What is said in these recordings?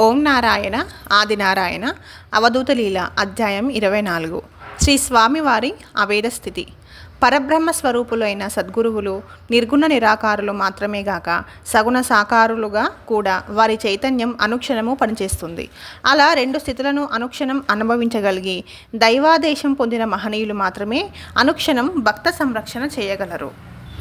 ఓం నారాయణ ఆదినారాయణ అవధూత లీల అధ్యాయం 24 శ్రీ స్వామివారి అవేద స్థితి. పరబ్రహ్మ స్వరూపులైన సద్గురువులు నిర్గుణ నిరాకారులు మాత్రమే గాక సగుణ సాకారులుగా కూడా వారి చైతన్యం అనుక్షణము పనిచేస్తుంది. అలా రెండు స్థితులను అనుక్షణం అనుభవించగలిగి దైవాదేశం పొందిన మహనీయులు మాత్రమే అనుక్షణం భక్త సంరక్షణ చేయగలరు.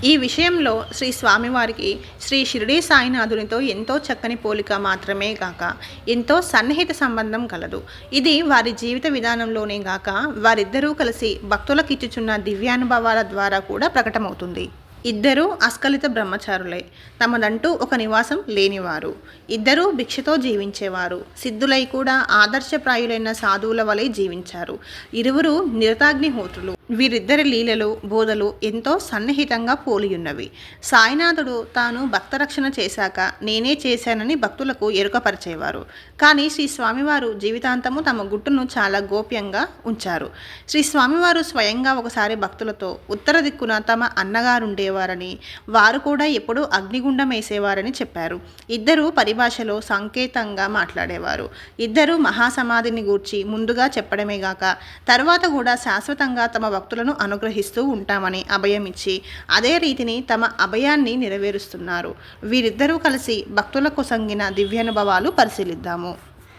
ఈ విషయంలో శ్రీ స్వామివారికి శ్రీ షిరిడీ సాయినాథునితో ఎంతో చక్కని పోలిక మాత్రమే గాక ఎంతో సన్నిహిత సంబంధం కలదు. ఇది వారి జీవిత విధానంలోనే గాక వారిద్దరూ కలిసి భక్తులకిచ్చుచున్న దివ్యానుభవాల ద్వారా కూడా ప్రకటమవుతుంది. ఇద్దరూ అస్ఖలిత బ్రహ్మచారులే, తమదంటూ ఒక నివాసం లేనివారు, ఇద్దరూ భిక్షతో జీవించేవారు, సిద్ధులై కూడా ఆదర్శప్రాయులైన సాధువుల వలె జీవించారు. ఇరువురు నిరతాగ్నిహోత్రులు. వీరిద్దరి లీలలు బోధలు ఎంతో సన్నిహితంగా పోలియున్నవి. సాయినాథుడు తాను భక్తరక్షణ చేశాక నేనే చేశానని భక్తులకు ఎరుకపరిచేవారు. కానీ శ్రీ స్వామివారు జీవితాంతము తమ గుట్టును చాలా గోప్యంగా ఉంచారు. శ్రీ స్వామివారు స్వయంగా ఒకసారి భక్తులతో ఉత్తర దిక్కున తమ అన్నగారుండేవారని, వారు కూడా ఎప్పుడూ అగ్నిగుండం వేసేవారని చెప్పారు. ఇద్దరు పరిభాషలో సంకేతంగా మాట్లాడేవారు. ఇద్దరు మహాసమాధిని గూర్చి ముందుగా చెప్పడమే గాక తర్వాత కూడా శాశ్వతంగా తమ భక్తులను అనుగ్రహిస్తూ ఉంటామని అభయమిచ్చి అదే రీతిని తమ అభయాన్ని నెరవేరుస్తున్నారు. వీరిద్దరూ కలిసి భక్తులకు సంగిన దివ్యానుభవాలు పరిశీలిద్దాము.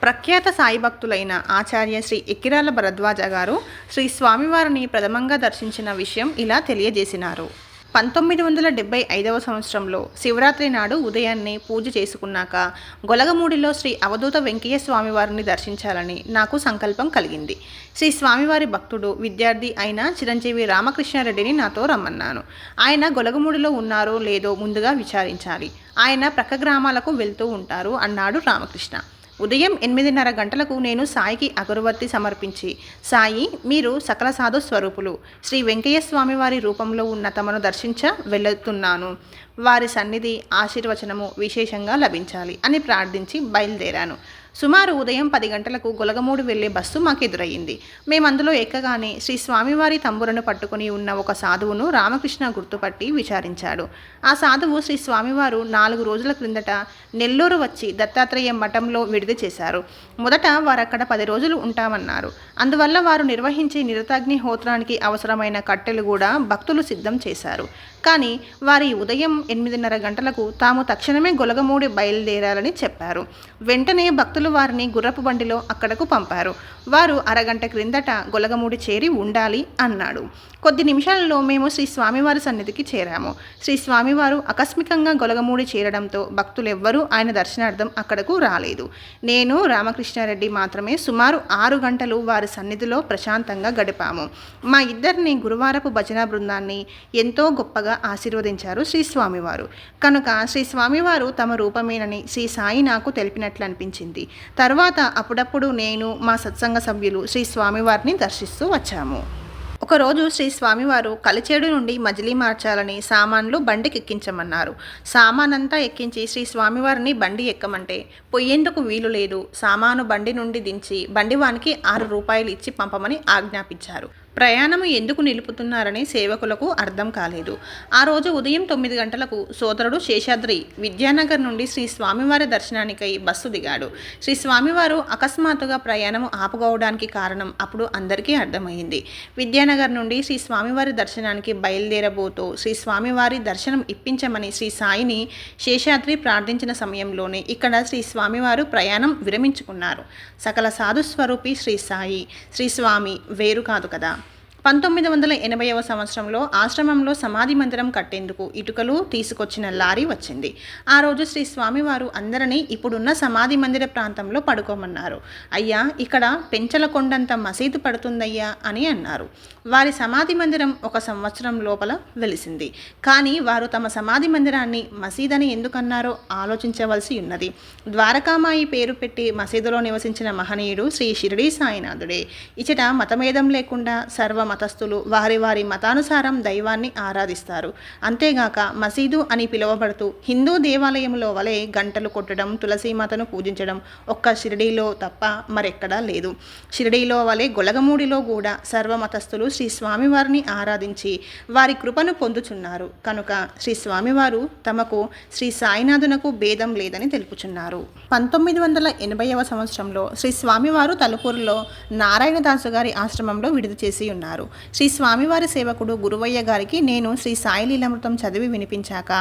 ప్రఖ్యాత సాయి భక్తులైన ఆచార్య శ్రీ ఎక్కిరాల భరద్వాజ గారు శ్రీ స్వామివారిని ప్రథమంగా దర్శించిన విషయం ఇలా తెలియజేసినారు. 1975వ సంవత్సరంలో శివరాత్రి నాడు ఉదయాన్నే పూజ చేసుకున్నాక గొలగమూడిలో శ్రీ అవధూత వెంకయ్య స్వామివారిని దర్శించాలని నాకు సంకల్పం కలిగింది. శ్రీ స్వామివారి భక్తుడు విద్యార్థి అయిన చిరంజీవి రామకృష్ణారెడ్డిని నాతో రమ్మన్నాను. ఆయన గొలగమూడిలో ఉన్నారో లేదో ముందుగా విచారించాలి. ఆయన ప్రక్క గ్రామాలకు వెళ్తూ ఉంటారు అన్నాడు రామకృష్ణ. ఉదయం 8:30 గంటలకు నేను సాయికి అగరువత్తి సమర్పించి, సాయి, మీరు సకల సాధు స్వరూపులు, శ్రీ వెంకయ్య స్వామి వారి రూపంలో ఉన్న తమను దర్శించ వెళుతున్నాను, వారి సన్నిధి ఆశీర్వచనము విశేషంగా లభించాలి అని ప్రార్థించి బయలుదేరాను. సుమారు ఉదయం 10 గంటలకు గొలగమూడి వెళ్లే బస్సు మాకెదురయ్యింది. మేమందులో ఎక్కగానే శ్రీ స్వామివారి తంబురను పట్టుకుని ఉన్న ఒక సాధువును రామకృష్ణ గుర్తుపట్టి విచారించాడు. ఆ సాధువు శ్రీ స్వామివారు 4 రోజుల క్రిందట నెల్లూరు వచ్చి దత్తాత్రేయ మఠంలో విడిది చేశారు. మొదట వారక్కడ 10 రోజులు ఉంటామన్నారు. అందువల్ల వారు నిర్వహించే నిరతాగ్నిహోత్రానికి అవసరమైన కట్టెలు కూడా భక్తులు సిద్ధం చేశారు. కానీ వారి ఉదయం 8:30 గంటలకు తాము తక్షణమే గొలగమూడి బయలుదేరాలని చెప్పారు. వెంటనే భక్తులు వారిని గుర్రపు బండిలో అక్కడకు పంపారు. వారు అరగంట క్రిందట గొలగమూడి చేరి ఉండాలి అన్నాడు. కొద్ది నిమిషాలలో మేము శ్రీ స్వామివారి సన్నిధికి చేరాము. శ్రీ స్వామివారు ఆకస్మికంగా గొలగమూడి చేరడంతో భక్తులెవ్వరూ ఆయన దర్శనార్థం అక్కడకు రాలేదు. నేను రామకృష్ణారెడ్డి మాత్రమే సుమారు 6 గంటలు వారి సన్నిధిలో ప్రశాంతంగా గడిపాము. మా ఇద్దరిని గురువారపు భజన బృందాన్ని ఎంతో గొప్పగా ఆశీర్వదించారు శ్రీ స్వామివారు. కనుక శ్రీ స్వామివారు తమ రూపమేనని శ్రీ సాయి నాకు తెలిపినట్లు అనిపించింది. తర్వాత అప్పుడప్పుడు నేను మా సత్సంగ సభ్యులు శ్రీ స్వామివారిని దర్శిస్తూ వచ్చాము. ఒకరోజు శ్రీ స్వామివారు కలిచేడు నుండి మజిలీ మార్చాలని సామాన్లు బండికి ఎక్కించమన్నారు. సామానంతా ఎక్కించి శ్రీ స్వామివారిని బండి ఎక్కమంటే పొయ్యేందుకు వీలు లేదు, సామాను బండి నుండి దించి బండివానికి 6 రూపాయలు ఇచ్చి పంపమని ఆజ్ఞాపించారు. ప్రయాణము ఎందుకు నిలుపుతున్నారని సేవకులకు అర్థం కాలేదు. ఆ రోజు ఉదయం 9 గంటలకు సోదరుడు శేషాద్రి విద్యానగర్ నుండి శ్రీ స్వామివారి దర్శనానికై బస్సు దిగాడు. శ్రీ స్వామివారు అకస్మాత్తుగా ప్రయాణము ఆపుకోవడానికి కారణం అప్పుడు అందరికీ అర్థమైంది. విద్యానగర్ నుండి శ్రీ స్వామివారి దర్శనానికి బయలుదేరబోతూ శ్రీ స్వామివారి దర్శనం ఇప్పించమని శ్రీ సాయిని శేషాద్రి ప్రార్థించిన సమయంలోనే ఇక్కడ శ్రీ స్వామివారు ప్రయాణం విరమించుకున్నారు. సకల సాధుస్వరూపి శ్రీ సాయి, శ్రీ స్వామి వేరు కాదు కదా. 1980వ సంవత్సరంలో ఆశ్రమంలో సమాధి మందిరం కట్టేందుకు ఇటుకలు తీసుకొచ్చిన లారీ వచ్చింది. ఆ రోజు శ్రీ స్వామివారు అందరినీ ఇప్పుడున్న సమాధి మందిర ప్రాంతంలో పడుకోమన్నారు. అయ్యా, ఇక్కడ పెంచల కొండంత మసీదు పడుతుందయ్యా అని అన్నారు. వారి సమాధి మందిరం 1 సంవత్సరం లోపల వెలిసింది. కానీ వారు తమ సమాధి మందిరాన్ని మసీదని ఎందుకన్నారో ఆలోచించవలసి ఉన్నది. ద్వారకామాయి పేరు పెట్టి మసీదులో నివసించిన మహనీయుడు శ్రీ షిరిడీ సాయినాథుడే. ఇచట మతమేదం లేకుండా సర్వ మతస్థులు వారి వారి మతానుసారం దైవాన్ని ఆరాధిస్తారు. అంతేగాక మసీదు అని పిలువబడుతూ హిందూ దేవాలయంలో వలె గంటలు కొట్టడం, తులసీమాతను పూజించడం ఒక్క షిరిడీలో తప్ప మరెక్కడా లేదు. షిరిడీలో వలె గొలగమూడిలో కూడా సర్వమతస్థులు శ్రీ స్వామివారిని ఆరాధించి వారి కృపను పొందుచున్నారు. కనుక శ్రీ స్వామివారు తమకు శ్రీ సాయినాథునకు భేదం లేదని తెలుపుచున్నారు. 1980వ సంవత్సరంలో శ్రీ స్వామివారు తలుపూరులో నారాయణదాసు గారి ఆశ్రమంలో విడుదల చేసి ఉన్నారు. శ్రీ స్వామివారి సేవకుడు గురువయ్య గారికి నేను శ్రీ సాయి లీలామృతం చదివి వినిపించాక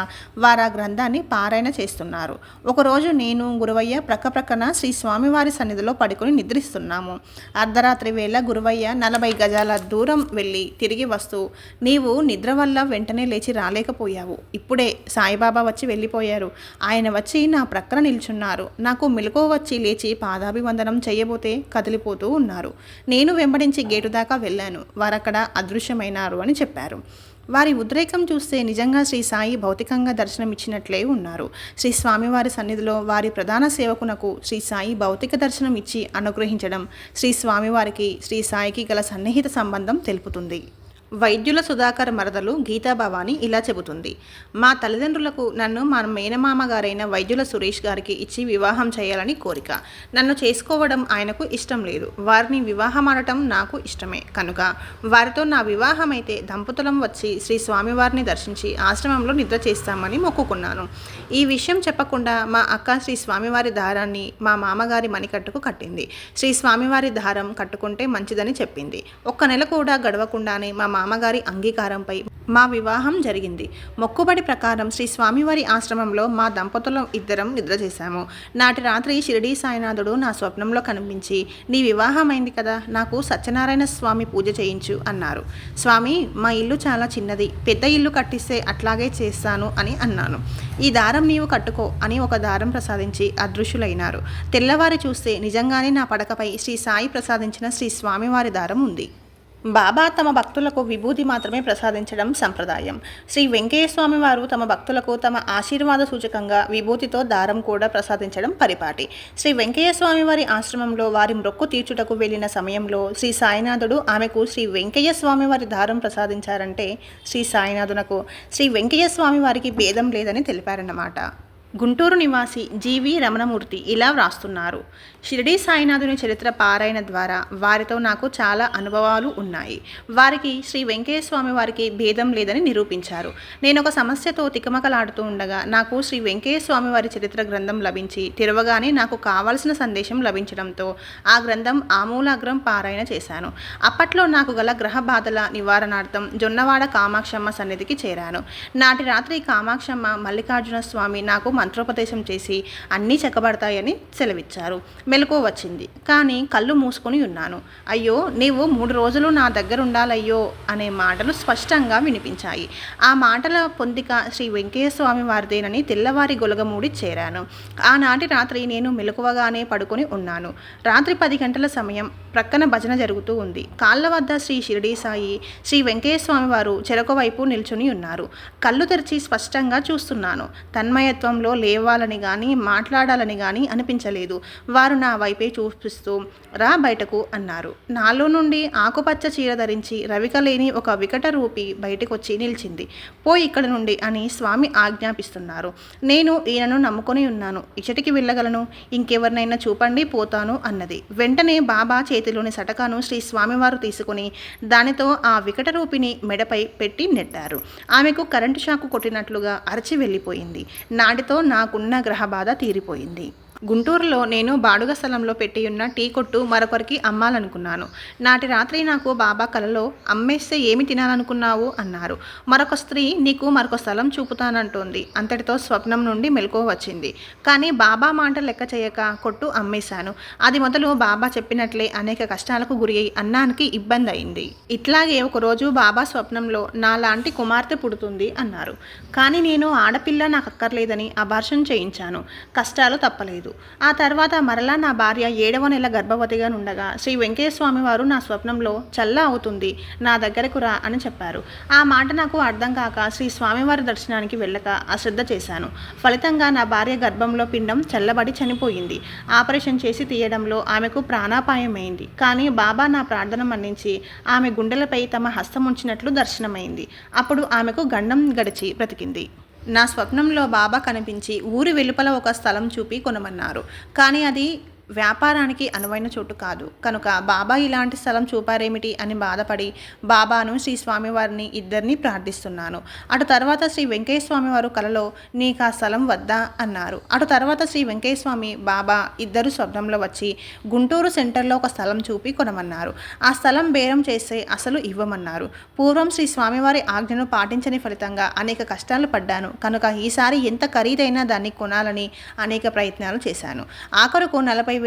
వారు ఆ గ్రంథాన్ని పారాయణ చేస్తున్నారు. ఒకరోజు నేను గురువయ్య ప్రక్కన శ్రీ స్వామివారి సన్నిధిలో పడుకుని నిద్రిస్తున్నాము. అర్ధరాత్రి వేళ గురువయ్య 40 గజాల దూరం వెళ్ళి తిరిగి వస్తూ, నీవు నిద్ర వల్ల వెంటనే లేచి రాలేకపోయావు. ఇప్పుడే సాయిబాబా వచ్చి వెళ్ళిపోయారు. ఆయన వచ్చి నా ప్రక్కన నిల్చున్నారు. నాకు మెలకువ వచ్చి లేచి పాదాభివందనం చేయబోతే కదిలిపోతూ ఉన్నారు. నేను వెంబడించి గేటు దాకా వెళ్ళాను. వారక్కడ అదృశ్యమైనారు అని చెప్పారు. వారి ఉద్రేకం చూస్తే నిజంగా శ్రీ సాయి భౌతికంగా దర్శనమిచ్చినట్లే ఉన్నారు. శ్రీ స్వామివారి సన్నిధిలో వారి ప్రధాన సేవకునకు శ్రీ సాయి భౌతిక దర్శనం ఇచ్చి అనుగ్రహించడం శ్రీ స్వామివారికి శ్రీ సాయికి గల సన్నిహిత సంబంధం తెలుపుతుంది. వైద్యుల సుధాకర్ మరదలు గీతాభవాని ఇలా చెబుతుంది. మా తల్లిదండ్రులకు నన్ను మా మేనమామ గారైన వైద్యుల సురేష్ గారికి ఇచ్చి వివాహం చేయాలని కోరిక. నన్ను చేసుకోవడం ఆయనకు ఇష్టం లేదు. వారిని వివాహం ఆడటం నాకు ఇష్టమే. కనుక వారితో నా వివాహమైతే దంపతులం వచ్చి శ్రీ స్వామివారిని దర్శించి ఆశ్రమంలో నిద్ర చేస్తామని మొక్కుకున్నాను. ఈ విషయం చెప్పకుండా మా అక్క శ్రీ స్వామివారి దారాన్ని మా మామగారి మణికట్టుకు కట్టింది. శ్రీ స్వామివారి దారం కట్టుకుంటే మంచిదని చెప్పింది. ఒక్క నెల కూడా గడవకుండానే మా మామగారి అంగీకారంపై మా వివాహం జరిగింది. మొక్కుబడి ప్రకారం శ్రీ స్వామివారి ఆశ్రమంలో మా దంపతులం ఇద్దరం నిద్ర చేశాము. నాటి రాత్రి షిరిడీ సాయినాథుడు నా స్వప్నంలో కనిపించి, నీ వివాహమైంది కదా, నాకు సత్యనారాయణ స్వామి పూజ చేయించు అన్నారు. స్వామి, మా ఇల్లు చాలా చిన్నది, పెద్ద ఇల్లు కట్టిస్తే అట్లాగే చేస్తాను అని అన్నాను. ఈ దారం నీవు కట్టుకో అని ఒక దారం ప్రసాదించి అదృశ్యులైనారు. తెల్లవారి చూస్తే నిజంగానే నా పడకపై శ్రీ సాయి ప్రసాదించిన శ్రీ స్వామివారి దారం ఉంది. బాబా తమ భక్తులకు విభూతి మాత్రమే ప్రసాదించడం సంప్రదాయం. శ్రీ వెంకయ్య స్వామి వారు తమ భక్తులకు తమ ఆశీర్వాద సూచకంగా విభూతితో దారం కూడా ప్రసాదించడం పరిపాటి. శ్రీ వెంకయ్య స్వామి వారి ఆశ్రమంలో వారి మొక్కు తీర్చుటకు వెళ్ళిన సమయంలో శ్రీ సాయినాథుడు ఆమెకు శ్రీ వెంకయ్య స్వామి వారి దారం ప్రసాదించారంటే శ్రీ సాయినాథునకు శ్రీ వెంకయ్య స్వామి వారికి భేదం లేదని తెలిపారన్నమాట. గుంటూరు నివాసి జీవి రమణమూర్తి ఇలా వ్రాస్తున్నారు. షిరిడీ సాయినాథుని చరిత్ర పారాయణ ద్వారా వారితో నాకు చాలా అనుభవాలు ఉన్నాయి. వారికి శ్రీ వెంకయ్య స్వామి వారికి భేదం లేదని నిరూపించారు. నేను ఒక సమస్యతో తికమకలాడుతూ ఉండగా నాకు శ్రీ వెంకయ్య స్వామి వారి చరిత్ర గ్రంథం లభించి తెరవగానే నాకు కావాల్సిన సందేశం లభించడంతో ఆ గ్రంథం ఆమూలాగ్రం పారాయణ చేశాను. అప్పట్లో నాకు గల గ్రహ బాధల నివారణార్థం జొన్నవాడ కామాక్షమ్మ సన్నిధికి చేరాను. నాటి రాత్రి కామాక్షమ్మ మల్లికార్జున స్వామి నాకు మంత్రోపదేశం చేసి అన్నీ చెక్కబడతాయని సెలవిచ్చారు. మెలకువ వచ్చింది, కానీ కళ్ళు మూసుకొని ఉన్నాను. అయ్యో, నీవు 3 రోజులు నా దగ్గర ఉండాలయ్యో అనే మాటలు స్పష్టంగా వినిపించాయి. ఆ మాటల పొందిక శ్రీ వెంకయ్య స్వామి వారిదేనని తెల్లవారి గొలగమూడి చేరాను. ఆనాటి రాత్రి నేను మెలకువగానే పడుకొని ఉన్నాను. రాత్రి 10 గంటల సమయం. ప్రక్కన భజన జరుగుతూ ఉంది. కాళ్ళ వద్ద శ్రీ షిరిడీ సాయి, శ్రీ వెంకయ్య స్వామి వారు చెరొక వైపు నిల్చుని ఉన్నారు. కళ్ళు తెరిచి స్పష్టంగా చూస్తున్నాను. తన్మయత్వంలో లేవాలని కానీ మాట్లాడాలని కానీ అనిపించలేదు. వారు నా వైపే చూపిస్తూ రా బయటకు అన్నారు. నాలో నుండి ఆకుపచ్చ చీర ధరించి రవిక లేని ఒక వికట రూపి బయటకొచ్చి నిలిచింది. పోయి ఇక్కడ నుండి అని స్వామి ఆజ్ఞాపిస్తున్నారు. నేను ఈయనను నమ్ముకొని ఉన్నాను, ఇచ్చటికి వెళ్ళగలను, ఇంకెవరినైనా చూపండి పోతాను అన్నది. వెంటనే బాబా చేతిలోని సటకాను శ్రీ స్వామివారు తీసుకుని దానితో ఆ వికట రూపిని మెడపై పెట్టి నెట్టారు. ఆమెకు కరెంటు షాకు కొట్టినట్లుగా అరచి వెళ్ళిపోయింది. నాటితో నాకున్న గ్రహ బాధ తీరిపోయింది. గుంటూరులో నేను బాడుగ స్థలంలో పెట్టి ఉన్న టీ కొట్టు మరొకరికి అమ్మాలనుకున్నాను. నాటి రాత్రి నాకు బాబా కలలో అమ్మేస్తే ఏమి తినాలనుకున్నావు అన్నారు. మరొక స్త్రీ నీకు మరొక స్థలం చూపుతానంటోంది. అంతటితో స్వప్నం నుండి మెలకువ వచ్చింది. కానీ బాబా మాట లెక్క చేయక కొట్టు అమ్మేశాను. అది మొదలు బాబా చెప్పినట్లే అనేక కష్టాలకు గురి అయి అన్నానికి ఇబ్బంది అయింది. ఇట్లాగే ఒకరోజు బాబా స్వప్నంలో నాలాంటి కుమార్తె పుడుతుంది అన్నారు. కానీ నేను ఆడపిల్ల నాకు అక్కర్లేదని అబార్షన్ చేయించాను. కష్టాలు తప్పలేదు. ఆ తర్వాత మరలా నా భార్య 7వ నెల గర్భవతిగా ఉండగా శ్రీ వెంకయ్య స్వామి వారు నా స్వప్నంలో చల్ల అవుతుంది, నా దగ్గరకు రా అని చెప్పారు. ఆ మాట నాకు అర్థం కాక శ్రీ స్వామివారి దర్శనానికి వెళ్ళక అశ్రద్ధ చేశాను. ఫలితంగా నా భార్య గర్భంలో పిండం చల్లబడి చనిపోయింది. ఆపరేషన్ చేసి తీయడంలో ఆమెకు ప్రాణాపాయమైంది. కానీ బాబా నా ప్రార్థన మన్నించి ఆమె గుండెలపై తమ హస్తం ఉంచినట్లు దర్శనమైంది. అప్పుడు ఆమెకు గండం గడిచి బ్రతికింది. నా స్వప్నంలో బాబా కనిపించి ఊరి వెలుపల ఒక స్థలం చూపి కొనమన్నారు. కానీ అది వ్యాపారానికి అనువైన చోటు కాదు కనుక బాబా ఇలాంటి స్థలం చూపారేమిటి అని బాధపడి బాబాను శ్రీ స్వామివారిని ఇద్దరిని ప్రార్థిస్తున్నాను. అటు తర్వాత శ్రీ వెంకయ్య స్వామి వారు కలలో నీకు ఆ స్థలం వద్దా అన్నారు. అటు తర్వాత శ్రీ వెంకయ్య స్వామి బాబా ఇద్దరు స్వప్నంలో వచ్చి గుంటూరు సెంటర్లో ఒక స్థలం చూపి కొనమన్నారు. ఆ స్థలం బేరం చేస్తే అసలు ఇవ్వమన్నారు. పూర్వం శ్రీ స్వామివారి ఆజ్ఞను పాటించని ఫలితంగా అనేక కష్టాలు పడ్డాను కనుక ఈసారి ఎంత ఖరీదైనా దాన్ని కొనాలని అనేక ప్రయత్నాలు చేశాను. ఆఖరుకు 40,000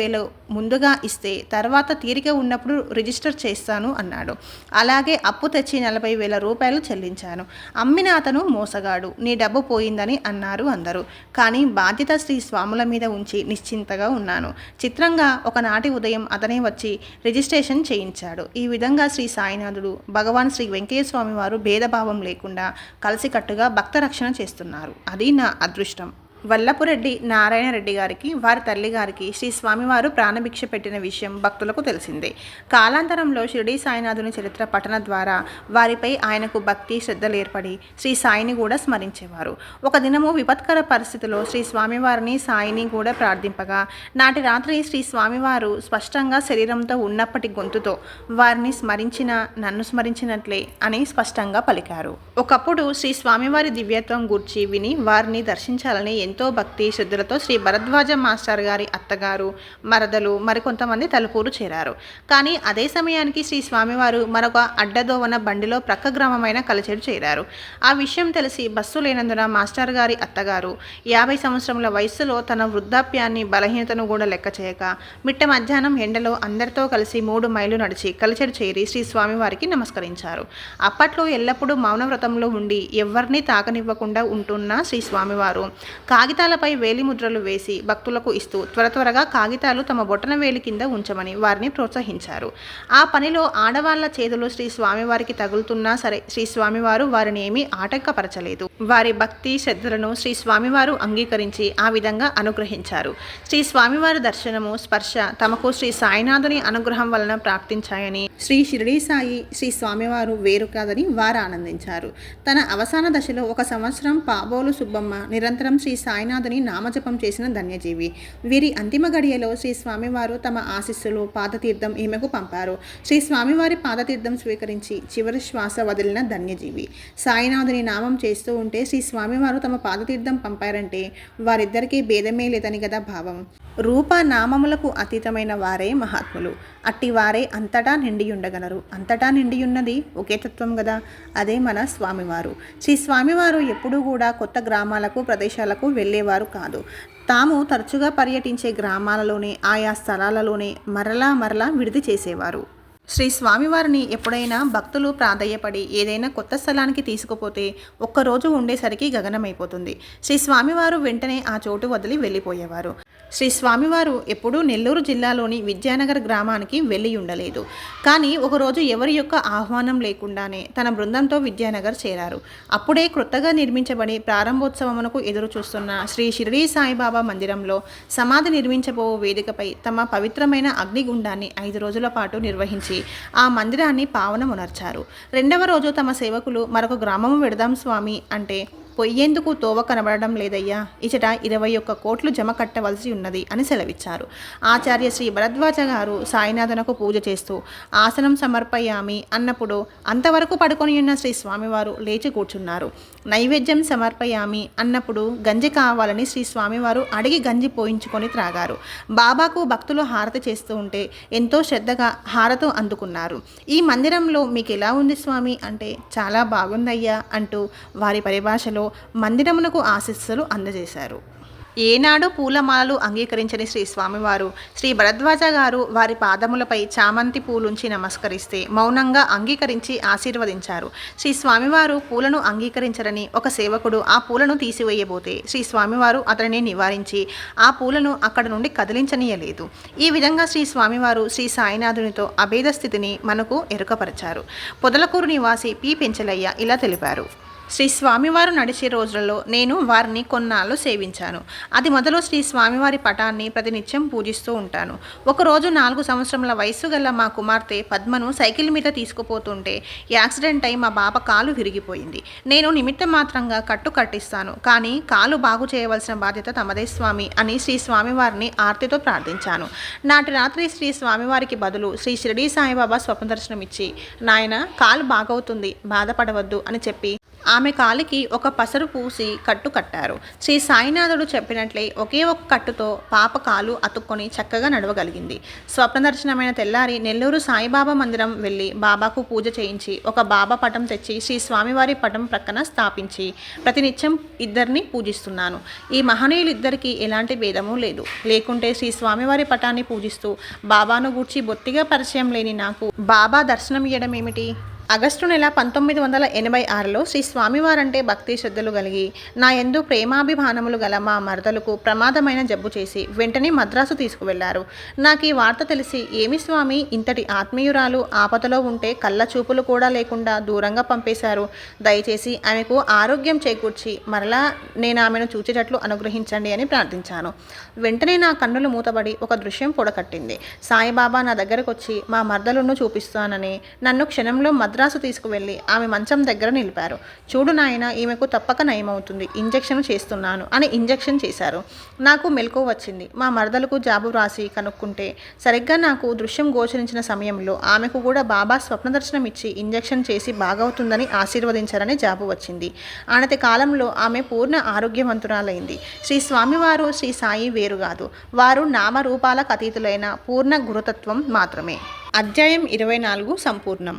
ముందుగా ఇస్తే తర్వాత తీరిక ఉన్నప్పుడు రిజిస్టర్ చేస్తాను అన్నాడు. అలాగే అప్పు తెచ్చి 40,000 రూపాయలు చెల్లించాను. అమ్మిన అతను మోసగాడు, నీ డబ్బు పోయిందని అన్నారు అందరూ. కానీ బాధ్యత శ్రీ స్వాముల మీద ఉంచి నిశ్చింతగా ఉన్నాను. చిత్రంగా ఒకనాటి ఉదయం అతనే వచ్చి రిజిస్ట్రేషన్ చేయించాడు. ఈ విధంగా శ్రీ సాయినాథుడు భగవాన్ శ్రీ వెంకయ్య స్వామి వారు భేదభావం లేకుండా కలిసికట్టుగా భక్త రక్షణ చేస్తున్నారు. అది నా అదృష్టం. వల్లపురెడ్డి నారాయణ రెడ్డి గారికి వారి తల్లి గారికి శ్రీ స్వామివారు ప్రాణభిక్ష పెట్టిన విషయం భక్తులకు తెలిసిందే. కాలాంతరంలో షిరిడీ సాయినాథుని చరిత్ర పఠన ద్వారా వారిపై ఆయనకు భక్తి శ్రద్ధలు ఏర్పడి శ్రీ సాయిని కూడా స్మరించేవారు. ఒక దినము విపత్కర పరిస్థితిలో శ్రీ స్వామివారిని సాయిని కూడా ప్రార్థింపగా నాటి రాత్రి శ్రీ స్వామివారు స్పష్టంగా శరీరంతో ఉన్నప్పటి గొంతుతో వారిని స్మరించిన నన్ను స్మరించినట్లే అని స్పష్టంగా పలికారు. ఒకప్పుడు శ్రీ స్వామివారి దివ్యత్వం గూర్చి విని వారిని దర్శించాలని ఎంతో భక్తి శ్రద్ధలతో శ్రీ భరద్వాజ మాస్టర్ గారి అత్తగారు, మరదలు, మరికొంతమంది తలుపూరు చేరారు. కానీ అదే సమయానికి శ్రీ స్వామివారు మరొక అడ్డదోవన బండిలో ప్రక్క గ్రామమైన కలచెడు చేరారు. ఆ విషయం తెలిసి బస్సు లేనందున మాస్టర్ గారి అత్తగారు 50 సంవత్సరముల వయస్సులో తన వృద్ధాప్యాన్ని బలహీనతను కూడా లెక్క చేయక మిట్ట మధ్యాహ్నం ఎండలో అందరితో కలిసి 3 మైళ్ళు నడిచి కలచెడు చేరి శ్రీ స్వామివారికి నమస్కరించారు. అప్పట్లో ఎల్లప్పుడూ మౌనవ్రతంలో ఉండి ఎవరిని తాకనివ్వకుండా ఉంటున్న శ్రీ స్వామివారు కాగితాలపై వేలిముద్రలు వేసి భక్తులకు ఇస్తూ త్వరగా కాగితాలు తమ బొటన వేలి కింద ఉంచమని వారిని ప్రోత్సహించారు. ఆ పనిలో ఆడవాళ్ల చేతులు శ్రీ స్వామివారికి తగులుతున్నా సరే శ్రీ స్వామివారు వారిని ఏమీ ఆటంకపరచలేదు. వారి భక్తి శ్రద్ధలను శ్రీ స్వామివారు అంగీకరించి ఆ విధంగా అనుగ్రహించారు. శ్రీ స్వామివారి దర్శనము, స్పర్శ తమకు శ్రీ సాయినాథుని అనుగ్రహం వలన ప్రాప్తించాయని, శ్రీ షిరిడీ సాయి శ్రీ స్వామివారు వేరు కాదని వారు ఆనందించారు. తన అవసాన దశలో 1 సంవత్సరం పాబోలు సుబ్బమ్మ నిరంతరం శ్రీ సాయినాథుని నామజపం చేసిన ధన్యజీవి. వీరి అంతిమ గడియలో శ్రీ స్వామివారు తమ ఆశీస్సులు, పాదతీర్థం ఈమెకు పంపారు. శ్రీ స్వామివారి పాదతీర్థం స్వీకరించి చివరి శ్వాస వదిలిన ధన్యజీవి. సాయినాథుని నామం చేస్తూ ఉంటే శ్రీ స్వామివారు తమ పాదతీర్థం పంపారంటే వారిద్దరికీ భేదమే లేదని కదా భావం. రూప నామములకు అతీతమైన వారే మహాత్ములు. అట్టివారే అంతటా నిండియుండగలరు. అంతటా నిండియున్నది ఒకే తత్వం కదా, అదే మన స్వామివారు. శ్రీ స్వామివారు ఎప్పుడూ కూడా కొత్త గ్రామాలకు, ప్రదేశాలకు వెళ్ళేవారు కాదు. తాము తరచుగా పర్యటించే గ్రామాలలోనే, ఆయా స్థలాలలోనే మరలా విడిది చేసేవారు. శ్రీ స్వామివారిని ఎప్పుడైనా భక్తులు ప్రాధేయపడి ఏదైనా కొత్త స్థలానికి తీసుకుపోతే ఒక్కరోజు ఉండేసరికి గగనమైపోతుంది. శ్రీ స్వామివారు వెంటనే ఆ చోటు వదిలి వెళ్ళిపోయేవారు. శ్రీ స్వామివారు ఎప్పుడూ నెల్లూరు జిల్లాలోని విద్యానగర్ గ్రామానికి వెళ్ళి ఉండలేదు. కానీ ఒకరోజు ఎవరి యొక్క ఆహ్వానం లేకుండానే తన బృందంతో విద్యానగర్ చేరారు. అప్పుడే కొత్తగా నిర్మించబడి ప్రారంభోత్సవమునకు ఎదురు చూస్తున్న శ్రీ షిరిడీ సాయిబాబా మందిరంలో సమాధి నిర్మించబో వేదికపై తమ పవిత్రమైన అగ్నిగుండాన్ని 5 రోజుల పాటు నిర్వహించి ఆ మందిరాన్ని పావనమునర్చారు. 2వ రోజు తమ సేవకులు మరొక గ్రామము వెడదాం స్వామి అంటే పొయ్యేందుకు తోవ కనబడడం లేదయ్యా, ఇచట 21 కోట్లు జమ కట్టవలసి ఉన్నది అని సెలవిచ్చారు. ఆచార్య శ్రీ భరద్వాజ గారు సాయినాథనకు పూజ చేస్తూ ఆసనం సమర్పయామి అన్నప్పుడు అంతవరకు పడుకొని ఉన్న శ్రీ స్వామివారు లేచి కూర్చున్నారు. నైవేద్యం సమర్పయామి అన్నప్పుడు గంజి కావాలని శ్రీ స్వామివారు అడిగి గంజి పోయించుకొని త్రాగారు. బాబాకు భక్తులు హారతి చేస్తూ ఉంటే ఎంతో శ్రద్ధగా హారతి అందుకున్నారు. ఈ మందిరంలో మీకు ఎలా ఉంది స్వామి అంటే చాలా బాగుందయ్యా అంటూ వారి పరిభాషలో మందిరమునకు ఆశీస్సులు అందజేశారు. ఏనాడు పూలమాలలు అంగీకరించని శ్రీ స్వామివారు శ్రీ భరద్వాజ గారు వారి పాదములపై చామంతి పూలుంచి నమస్కరిస్తే మౌనంగా అంగీకరించి ఆశీర్వదించారు. శ్రీ స్వామివారు పూలను అంగీకరించరని ఒక సేవకుడు ఆ పూలను తీసివేయబోతే శ్రీ స్వామివారు అతనిని నివారించి ఆ పూలను అక్కడ నుండి కదిలించనీయలేదు. ఈ విధంగా శ్రీ స్వామివారు శ్రీ సాయినాథునితో అభేద స్థితిని మనకు ఎరుకపరిచారు. పొదలకూరు నివాసి పి పెంచలయ్య ఇలా తెలిపారు. శ్రీ స్వామివారు నడిచే రోజులలో నేను వారిని కొన్నాళ్ళు సేవించాను. అది మొదలు శ్రీ స్వామివారి పటాన్ని ప్రతినిత్యం పూజిస్తూ ఉంటాను. ఒకరోజు 4 సంవత్సరముల వయస్సు గల మా కుమార్తె పద్మను సైకిల్ మీద తీసుకుపోతుంటే యాక్సిడెంట్ అయి మా బాబా కాలు విరిగిపోయింది. నేను నిమిత్త మాత్రంగా కట్టిస్తాను, కానీ కాలు బాగు చేయవలసిన బాధ్యత తమదే స్వామి అని శ్రీ స్వామివారిని ఆర్తితో ప్రార్థించాను. నాటి రాత్రి శ్రీ స్వామివారికి బదులు శ్రీ షిరిడీ సాయిబాబా స్వప్న దర్శనమిచ్చి, నాయన కాలు బాగవుతుంది, బాధపడవద్దు అని చెప్పి ఆమె కాలికి ఒక పసరు పూసి కట్టు కట్టారు. శ్రీ సాయినాథుడు చెప్పినట్లే ఒకే ఒక కట్టుతో పాప కాలు అతుక్కొని చక్కగా నడవగలిగింది. స్వప్న దర్శనమైన తెల్లారి నెల్లూరు సాయిబాబా మందిరం వెళ్ళి బాబాకు పూజ చేయించి ఒక బాబా పటం తెచ్చి శ్రీ స్వామివారి పటం ప్రక్కన స్థాపించి ప్రతినిత్యం ఇద్దరిని పూజిస్తున్నాను. ఈ మహనీయులిద్దరికీ ఎలాంటి భేదము లేదు. లేకుంటే శ్రీ స్వామివారి పటాన్ని పూజిస్తూ బాబాను గూర్చి బొత్తిగా పరిచయం లేని నాకు బాబా దర్శనమియ్యడం ఏమిటి? ఆగస్టు నెల 1986లో శ్రీ స్వామివారంటే భక్తి శ్రద్ధలు కలిగి నా యందు ప్రేమాభిమానములు గల మా మరదలకు ప్రమాదమైన జబ్బు చేసి వెంటనే మద్రాసు తీసుకువెళ్లారు. నాకు ఈ వార్త తెలిసి, ఏమి స్వామి, ఇంతటి ఆత్మీయురాలు ఆపదలో ఉంటే కళ్ళ చూపులు కూడా లేకుండా దూరంగా పంపేశారు. దయచేసి ఆమెకు ఆరోగ్యం చేకూర్చి మరలా నేను ఆమెను చూచేటట్లు అనుగ్రహించండి అని ప్రార్థించాను. వెంటనే నా కన్నులు మూతబడి ఒక దృశ్యం పొడకట్టింది. సాయిబాబా నా దగ్గరకు వచ్చి మా మరదలను చూపిస్తానని నన్ను క్షణంలో మద్రాసు తీసుకువెళ్ళి ఆమె మంచం దగ్గర నిలిపారు. చూడు నాయన, ఈమెకు తప్పక నయమవుతుంది, ఇంజెక్షన్ చేస్తున్నాను అని ఇంజెక్షన్ చేశారు. నాకు మెలకువ వచ్చింది. మా మరదలకు జాబు రాసి కనుక్కుంటే సరిగ్గా నాకు దృశ్యం గోచరించిన సమయంలో ఆమెకు కూడా బాబా స్వప్న దర్శనం ఇచ్చి ఇంజెక్షన్ చేసి బాగవుతుందని ఆశీర్వదించారని జాబు వచ్చింది. ఆనతి కాలంలో ఆమె పూర్ణ ఆరోగ్యవంతురాలైంది. శ్రీ స్వామివారు శ్రీ సాయి వేరు కాదు, వారు నామరూపాలకు అతీతులైన పూర్ణ గురుతత్వం మాత్రమే. అధ్యాయం 24 సంపూర్ణం.